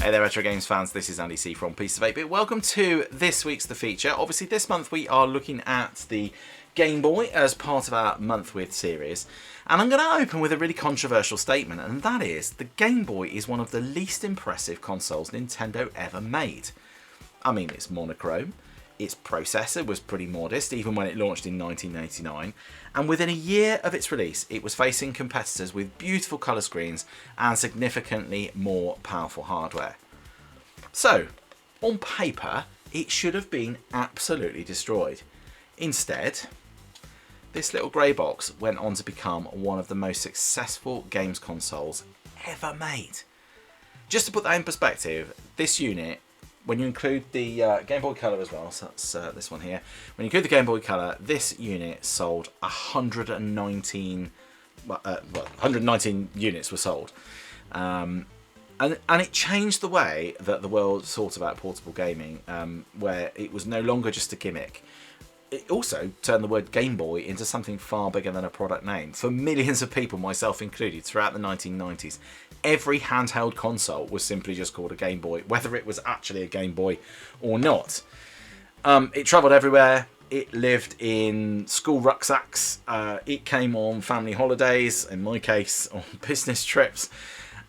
Hey there retro games fans, this is Andy C from Piece of 8-Bit. Welcome to this week's The Feature. Obviously this month we are looking at the Game Boy as part of our Month With series. And I'm going to open with a really controversial statement, and that is the Game Boy is one of the least impressive consoles Nintendo ever made. I mean, it's monochrome, its processor was pretty modest even when it launched in 1989, and within a year of its release it was facing competitors with beautiful colour screens and significantly more powerful hardware. So, on paper, it should have been absolutely destroyed. Instead, this little grey box went on to become one of the most successful games consoles ever made. Just to put that in perspective, this unit, when you include the Game Boy Color as well, so that's this one here, when you include the Game Boy Color, this unit sold 119 units were sold. And it changed the way that the world thought about portable gaming, where it was no longer just a gimmick. It also turned the word Game Boy into something far bigger than a product name. For millions of people, myself included, throughout the 1990s, every handheld console was simply just called a Game Boy, whether it was actually a Game Boy or not. It travelled everywhere. It lived in school rucksacks. It came on family holidays, in my case, on business trips.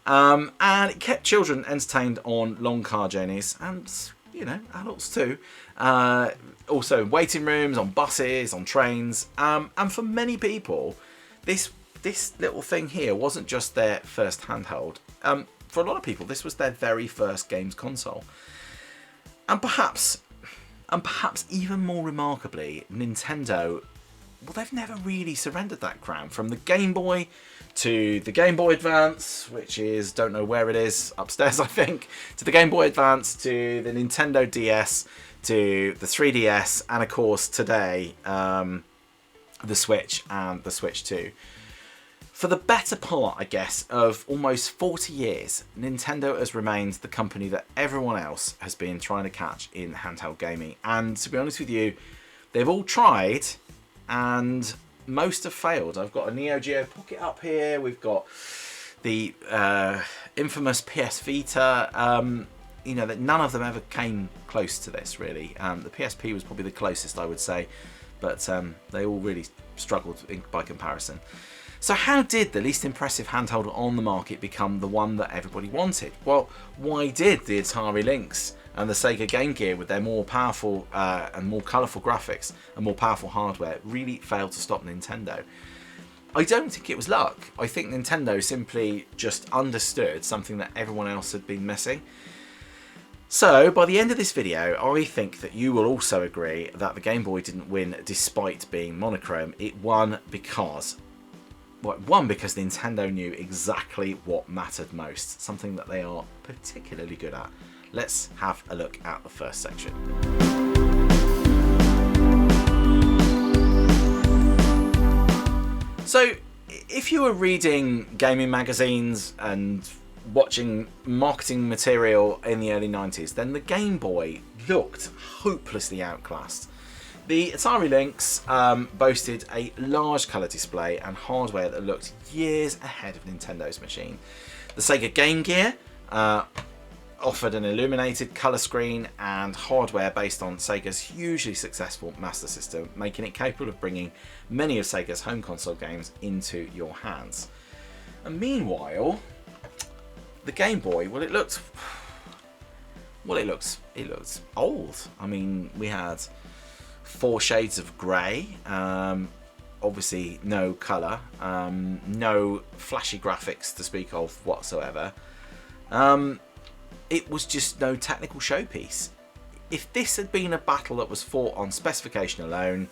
And it kept children entertained on long car journeys, and, you know, adults too. Also in waiting rooms, on buses, on trains. And for many people, this little thing here wasn't just their first handheld. For a lot of people, this was their very first games console. And perhaps even more remarkably, Nintendo, well, they've never really surrendered that crown. From the Game Boy to the Game Boy Advance, which is, don't know where it is, upstairs I think, to the Game Boy Advance, to the Nintendo DS, to the 3DS, and of course today, the Switch and the Switch 2. For the better part, I guess, of almost 40 years, Nintendo has remained the company that everyone else has been trying to catch in handheld gaming. And to be honest with you, they've all tried, and most have failed. I've got a Neo Geo Pocket up here. We've got the infamous PS Vita. You know, that none of them ever came close to this, really. The PSP was probably the closest, I would say, but they all really struggled by comparison. So how did the least impressive handheld on the market become the one that everybody wanted? Well, why did the Atari Lynx and the Sega Game Gear, with their more powerful and more colourful graphics and more powerful hardware, really fail to stop Nintendo? I don't think it was luck. I think Nintendo simply just understood something that everyone else had been missing. So, by the end of this video, I think that you will also agree that the Game Boy didn't win despite being monochrome. It won because Nintendo knew exactly what mattered most, something that they are particularly good at. Let's have a look at the first section. So, if you were reading gaming magazines and watching marketing material in the early 90s, then the Game Boy looked hopelessly outclassed. The Atari Lynx boasted a large colour display and hardware that looked years ahead of Nintendo's machine. The Sega Game Gear offered an illuminated colour screen and hardware based on Sega's hugely successful Master System, making it capable of bringing many of Sega's home console games into your hands. And meanwhile, the Game Boy, well, it looked old. I mean, we had 4 shades of grey, obviously no colour, no flashy graphics to speak of whatsoever. It was just no technical showpiece. If this had been a battle that was fought on specification alone,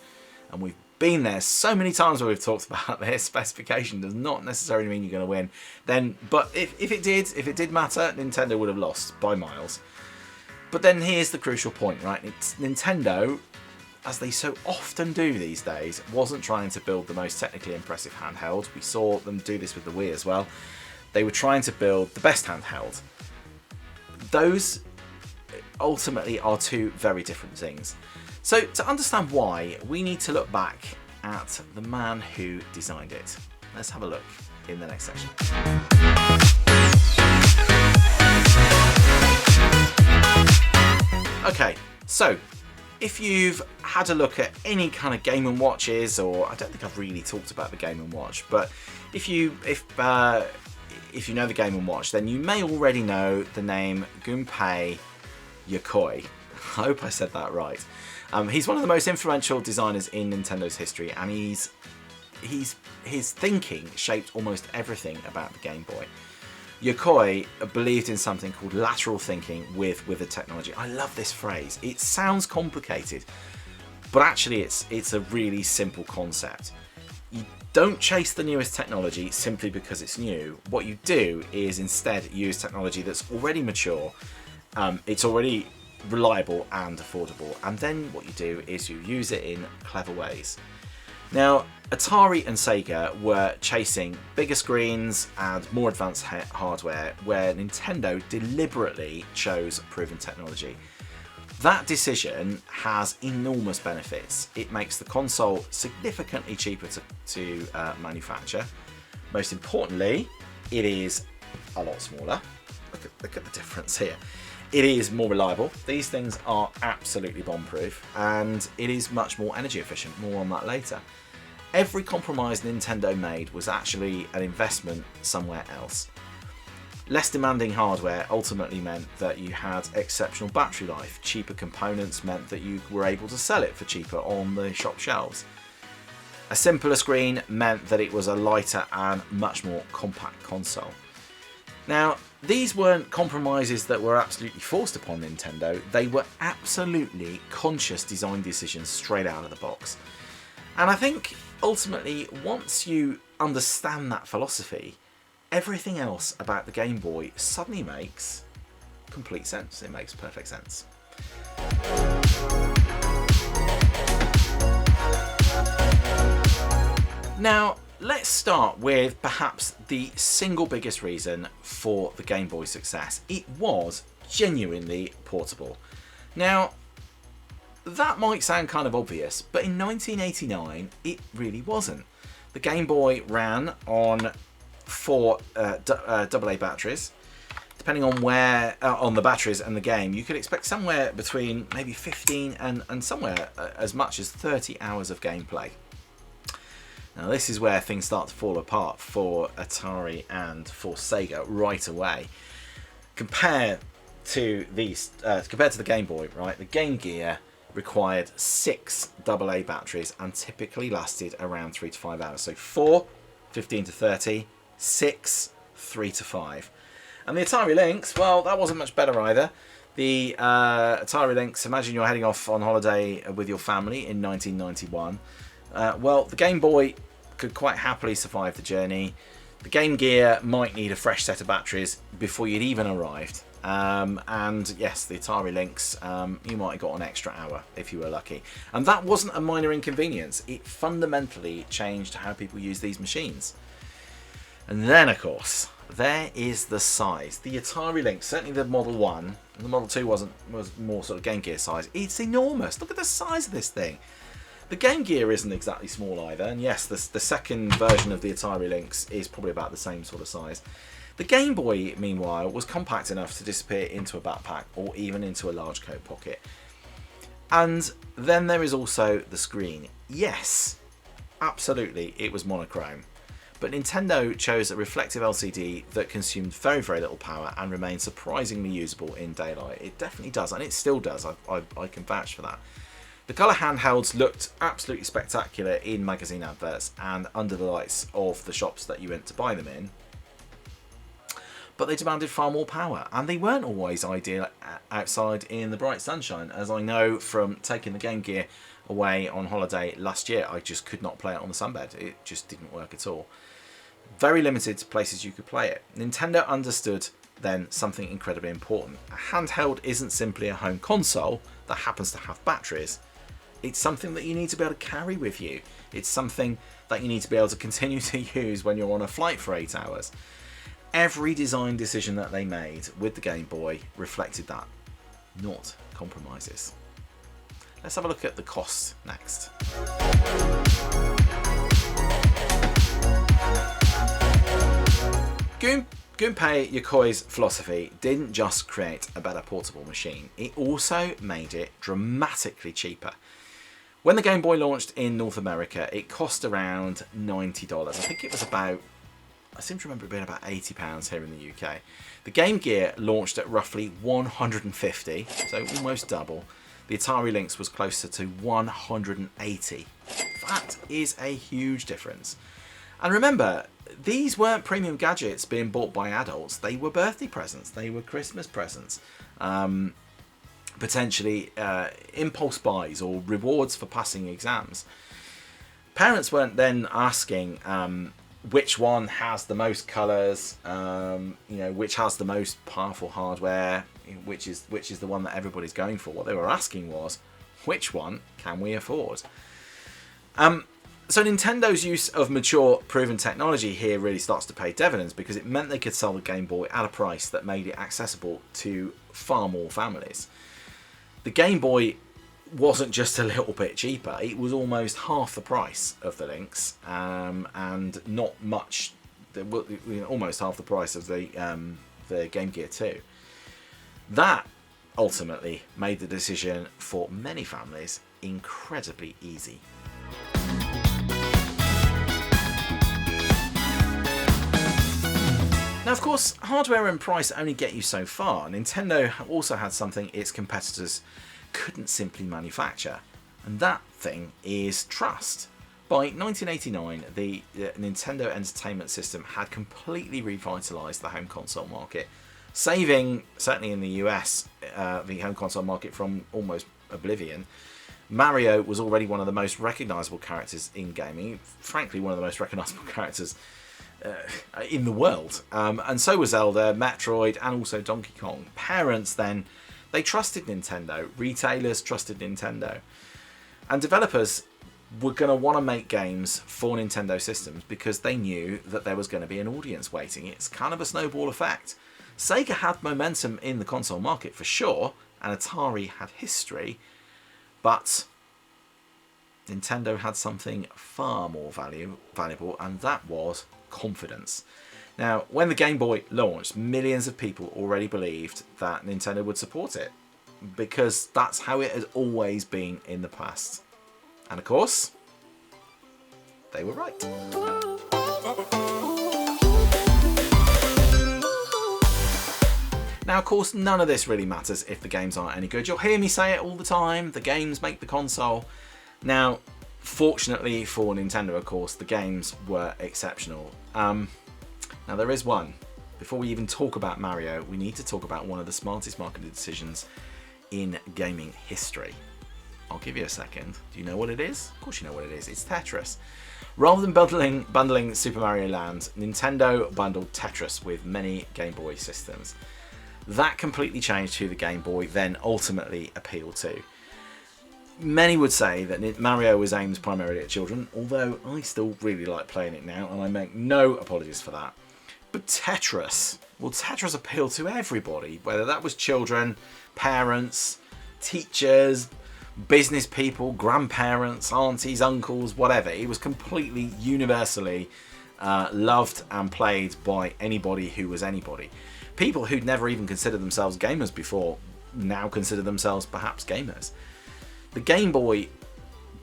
and we've been there so many times where we've talked about this, specification does not necessarily mean you're going to win, then, but if it did matter, Nintendo would have lost by miles. But then here's the crucial point, right? It's Nintendo, as they so often do these days, wasn't trying to build the most technically impressive handheld. We saw them do this with the Wii as well. They were trying to build the best handheld. Those ultimately are two very different things. So to understand why, we need to look back at the man who designed it. Let's have a look in the next section. Okay, so if you've had a look at any kind of Game & Watches, or I don't think I've really talked about the Game & Watch, but if you know the Game & Watch, then you may already know the name Gunpei Yokoi. I hope I said that right. He's one of the most influential designers in Nintendo's history, and his thinking shaped almost everything about the Game Boy. Yokoi believed in something called lateral thinking with Withered Technology. I love this phrase. It sounds complicated, but actually it's a really simple concept. You don't chase the newest technology simply because it's new. What you do is instead use technology that's already mature, it's already reliable and affordable, and then what you do is you use it in clever ways. Now, Atari and Sega were chasing bigger screens and more advanced hardware, where Nintendo deliberately chose proven technology. That decision has enormous benefits. It makes the console significantly cheaper to manufacture. Most importantly, it is a lot smaller. Look at the difference here. It is more reliable. These things are absolutely bomb-proof, and it is much more energy efficient. More on that later. Every compromise Nintendo made was actually an investment somewhere else. Less demanding hardware ultimately meant that you had exceptional battery life. Cheaper components meant that you were able to sell it for cheaper on the shop shelves. A simpler screen meant that it was a lighter and much more compact console. Now, these weren't compromises that were absolutely forced upon Nintendo. They were absolutely conscious design decisions straight out of the box. And I think ultimately, once you understand that philosophy, everything else about the Game Boy suddenly makes complete sense. It makes perfect sense. Now, let's start with perhaps the single biggest reason for the Game Boy's success. It was genuinely portable. Now, that might sound kind of obvious, but in 1989, it really wasn't. The Game Boy ran on 4 AA batteries. Depending on where on the batteries and the game, you could expect somewhere between maybe 15 and somewhere as much as 30 hours of gameplay. Now, this is where things start to fall apart for Atari and for Sega right away. Compared to the Game Boy, right? The Game Gear required 6 AA batteries and typically lasted around 3 to 5 hours. So 4, 15 to 30, 6, 3 to 5. And the Atari Lynx, well, that wasn't much better either. The Atari Lynx, imagine you're heading off on holiday with your family in 1991. Well, the Game Boy could quite happily survive the journey. The Game Gear might need a fresh set of batteries before you'd even arrived. And yes, the Atari Lynx, you might have got an extra hour if you were lucky. And that wasn't a minor inconvenience. It fundamentally changed how people use these machines. And then, of course, there is the size. The Atari Lynx, certainly the Model 1, the Model 2 was more sort of Game Gear size. It's enormous. Look at the size of this thing. The Game Gear isn't exactly small either. And yes, the second version of the Atari Lynx is probably about the same sort of size. The Game Boy, meanwhile, was compact enough to disappear into a backpack or even into a large coat pocket. And then there is also the screen. Yes, absolutely, it was monochrome. But Nintendo chose a reflective LCD that consumed very, very little power and remained surprisingly usable in daylight. It definitely does, and it still does. I can vouch for that. The colour handhelds looked absolutely spectacular in magazine adverts and under the lights of the shops that you went to buy them in. But they demanded far more power, and they weren't always ideal outside in the bright sunshine. As I know from taking the Game Gear away on holiday last year, I just could not play it on the sunbed. It just didn't work at all. Very limited places you could play it. Nintendo understood then something incredibly important. A handheld isn't simply a home console that happens to have batteries. It's something that you need to be able to carry with you. It's something that you need to be able to continue to use when you're on a flight for 8 hours. Every design decision that they made with the Game Boy reflected that, not compromises. Let's have a look at the cost next. Gunpei Yokoi's philosophy didn't just create a better portable machine, it also made it dramatically cheaper. When the Game Boy launched in North America, it cost around $90. I think it was about, I seem to remember it being about £80 here in the UK. The Game Gear launched at roughly $150, so almost double. The Atari Lynx was closer to $180. That is a huge difference. And remember, these weren't premium gadgets being bought by adults. They were birthday presents. They were Christmas presents. Potentially impulse buys or rewards for passing exams. Parents weren't then asking which one has the most colours, which has the most powerful hardware, which is the one that everybody's going for. What they were asking was, which one can we afford? So Nintendo's use of mature, proven technology here really starts to pay dividends, because it meant they could sell the Game Boy at a price that made it accessible to far more families. The Game Boy wasn't just a little bit cheaper, it was almost half the price of the Lynx, and not much, almost half the price of the Game Gear 2. That ultimately made the decision for many families incredibly easy. Now, of course, hardware and price only get you so far. Nintendo also had something its competitors couldn't simply manufacture, and that thing is trust. By 1989, the Nintendo Entertainment System had completely revitalised the home console market, saving, certainly in the US, the home console market from almost oblivion. Mario was already one of the most recognisable characters in gaming, frankly one of the most recognisable characters in the world, and so was Zelda, Metroid, and also Donkey Kong. Parents then, they trusted Nintendo, retailers trusted Nintendo, and developers were going to want to make games for Nintendo systems because they knew that there was going to be an audience waiting. It's kind of a snowball effect. Sega had momentum in the console market for sure, and Atari had history, but Nintendo had something far more valuable, and that was confidence. Now, when the Game Boy launched, millions of people already believed that Nintendo would support it, because that's how it has always been in the past. And of course, they were right. Now, of course, none of this really matters if the games aren't any good. You'll hear me say it all the time, the games make the console. Now, fortunately for Nintendo, of course, the games were exceptional. Now, there is one. Before we even talk about Mario, we need to talk about one of the smartest marketing decisions in gaming history. I'll give you a second. Do you know what it is? Of course you know what it is. It's Tetris. Rather than bundling Super Mario Land, Nintendo bundled Tetris with many Game Boy systems. That completely changed who the Game Boy then ultimately appealed to. Many would say that Mario was aimed primarily at children, although I still really like playing it now, and I make no apologies for that. But Tetris, well, Tetris appealed to everybody, whether that was children, parents, teachers, business people, grandparents, aunties, uncles, whatever. It was completely universally loved and played by anybody who was anybody. People who'd never even considered themselves gamers before now consider themselves perhaps gamers. The Game Boy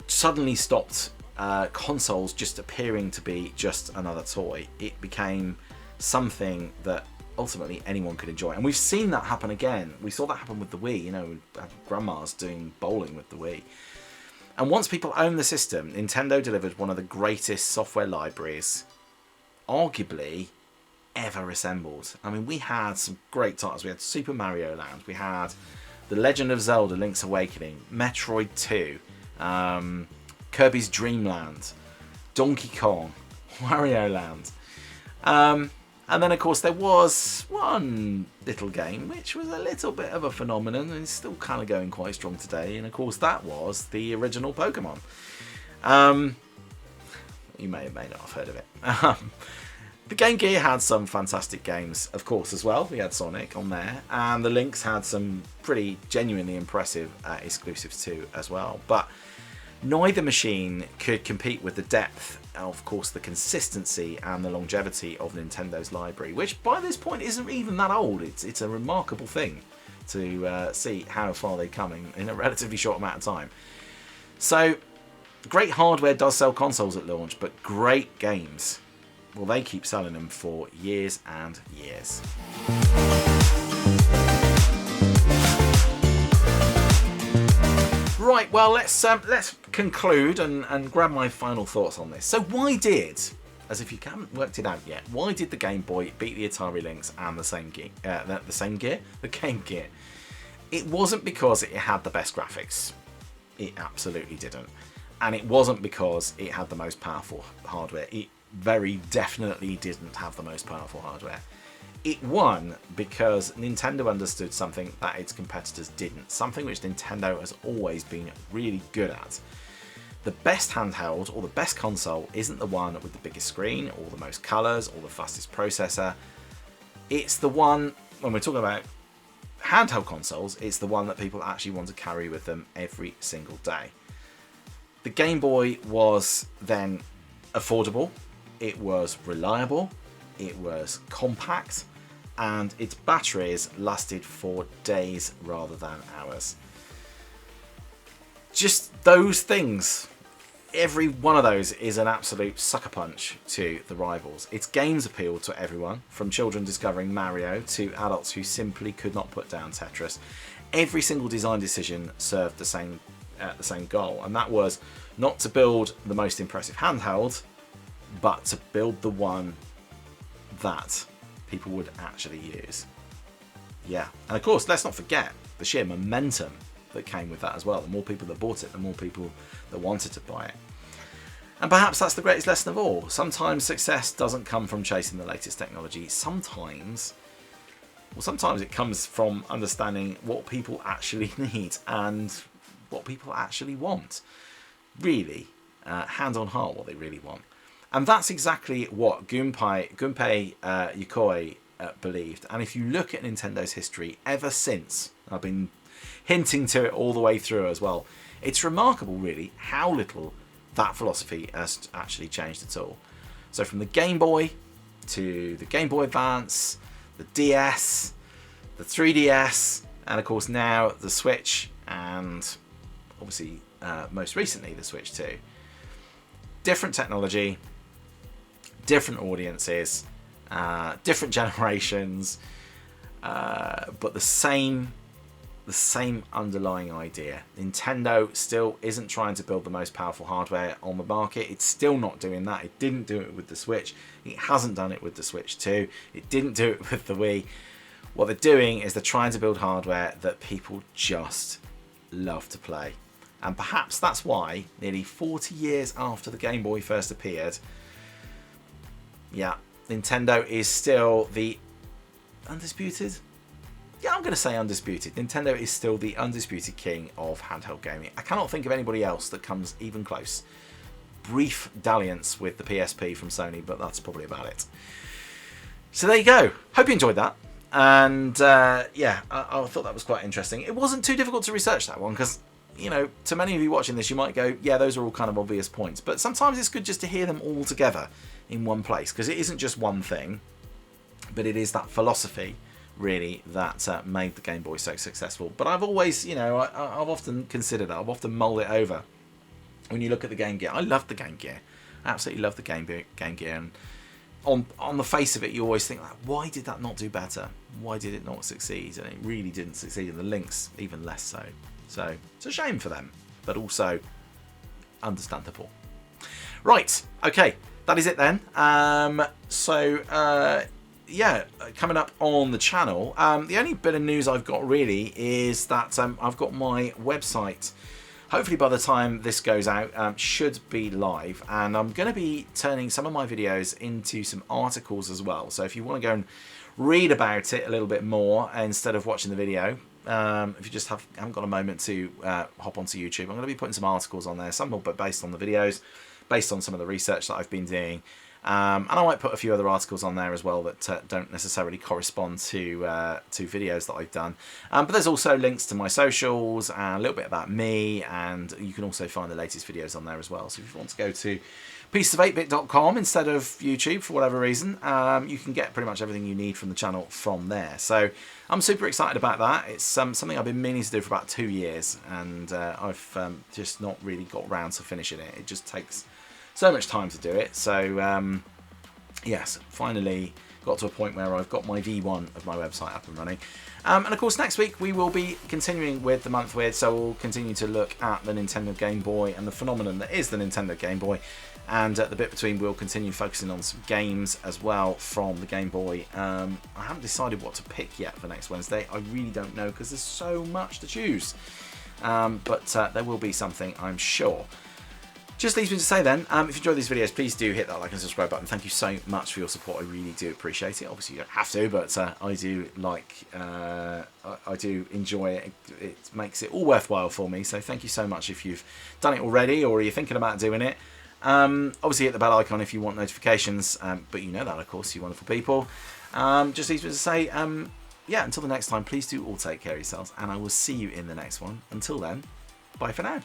suddenly stopped consoles just appearing to be just another toy. It became something that ultimately anyone could enjoy. And we've seen that happen again. We saw that happen with the Wii, grandmas doing bowling with the Wii. And once people owned the system, Nintendo delivered one of the greatest software libraries, arguably, ever assembled. I mean, we had some great titles. We had Super Mario Land, we had The Legend of Zelda, Link's Awakening, Metroid 2, Kirby's Dream Land, Donkey Kong, Wario Land. And then, of course, there was one little game which was a little bit of a phenomenon and is still kind of going quite strong today. And, of course, that was the original Pokemon. You may not have heard of it. The Game Gear had some fantastic games, of course, as well. We had Sonic on there. And the Lynx had some pretty genuinely impressive exclusives too as well. But neither machine could compete with the depth of course, the consistency and the longevity of Nintendo's library, which by this point isn't even that old. It's a remarkable thing to see how far they've come in a relatively short amount of time. So, great hardware does sell consoles at launch, but great games, well, they keep selling them for years and years. Right, well, let's conclude and grab my final thoughts on this. So why did, as if you haven't worked it out yet, why did the Game Boy beat the Atari Lynx and the Game Gear? It wasn't because it had the best graphics. It absolutely didn't. And it wasn't because it had the most powerful hardware. It very definitely didn't have the most powerful hardware. It won because Nintendo understood something that its competitors didn't, something which Nintendo has always been really good at. The best handheld or the best console isn't the one with the biggest screen or the most colours or the fastest processor. It's the one, when we're talking about handheld consoles, it's the one that people actually want to carry with them every single day. The Game Boy was then affordable, it was reliable, it was compact, and its batteries lasted for days rather than hours. Just those things, every one of those is an absolute sucker punch to the rivals. Its games appealed to everyone, from children discovering Mario to adults who simply could not put down Tetris. Every single design decision served the same goal, and that was not to build the most impressive handheld, but to build the one that people would actually use. Yeah, and of course, let's not forget the sheer momentum that came with that as well. The more people that bought it, the more people that wanted to buy it. And perhaps that's the greatest lesson of all. Sometimes success doesn't come from chasing the latest technology. Sometimes it comes from understanding what people actually need and what people actually want. Really, hand on heart, what they really want. And that's exactly what Gunpei Yokoi believed. And if you look at Nintendo's history ever since, I've been hinting to it all the way through as well, it's remarkable really how little that philosophy has actually changed at all. So from the Game Boy to the Game Boy Advance, the DS, the 3DS, and of course now the Switch, and obviously most recently the Switch 2. Different technology, different audiences, different generations, but the same underlying idea. Nintendo still isn't trying to build the most powerful hardware on the market. It's still not doing that. It didn't do it with the Switch. It hasn't done it with the Switch 2. It didn't do it with the Wii. What they're doing is they're trying to build hardware that people just love to play. And perhaps that's why, nearly 40 years after the Game Boy first appeared, yeah, Nintendo is still the undisputed? Yeah, I'm going to say undisputed. Nintendo is still the undisputed king of handheld gaming. I cannot think of anybody else that comes even close. Brief dalliance with the PSP from Sony, but that's probably about it. So there you go. Hope you enjoyed that. And yeah, I thought that was quite interesting. It wasn't too difficult to research that one because, you know, to many of you watching this, you might go, yeah, those are all kind of obvious points. But sometimes it's good just to hear them all together in one place because it isn't just one thing, but it is that philosophy really that made the Game Boy so successful. But I've always, you know, I've often considered it, I've often mulled it over. When you look at the Game Gear, I love the Game Gear. I absolutely love the Game Gear. And on the face of it, you always think, like, why did that not do better? Why did it not succeed? And it really didn't succeed. And the Lynx, even less so. So it's a shame for them, but also understandable. Right, okay, that is it then. Yeah, coming up on the channel, the only bit of news I've got really is that I've got my website, hopefully by the time this goes out, should be live, and I'm going to be turning some of my videos into some articles as well. So if you want to go and read about it a little bit more instead of watching the video, if you just haven't got a moment to hop onto YouTube, I'm going to be putting some articles on there, some will be based on the videos, based on some of the research that I've been doing. And I might put a few other articles on there as well that don't necessarily correspond to videos that I've done. But there's also links to my socials and a little bit about me, and you can also find the latest videos on there as well. So if you want to go to piecesof8bit.com instead of YouTube for whatever reason. You can get pretty much everything you need from the channel from there. So I'm super excited about that. It's something I've been meaning to do for about 2 years, and I've just not really got round to finishing it. It just takes so much time to do it. So yes, finally got to a point where I've got my V1 of my website up and running. And of course next week we will be continuing with the month with, so we'll continue to look at the Nintendo Game Boy and the phenomenon that is the Nintendo Game Boy, and at the bit between we'll continue focusing on some games as well from the Game Boy. I haven't decided what to pick yet for next Wednesday. I really don't know because there's so much to choose, but there will be something, I'm sure. Just leaves me to say then, if you enjoy these videos, please do hit that like and subscribe button. Thank you so much for your support. I really do appreciate it. Obviously, you don't have to, but I do like, I do enjoy it. It makes it all worthwhile for me. So thank you so much if you've done it already or you're thinking about doing it. Obviously, hit the bell icon if you want notifications. But you know that, of course, you wonderful people. Just leaves me to say, yeah, until the next time, please do all take care of yourselves, and I will see you in the next one. Until then, bye for now.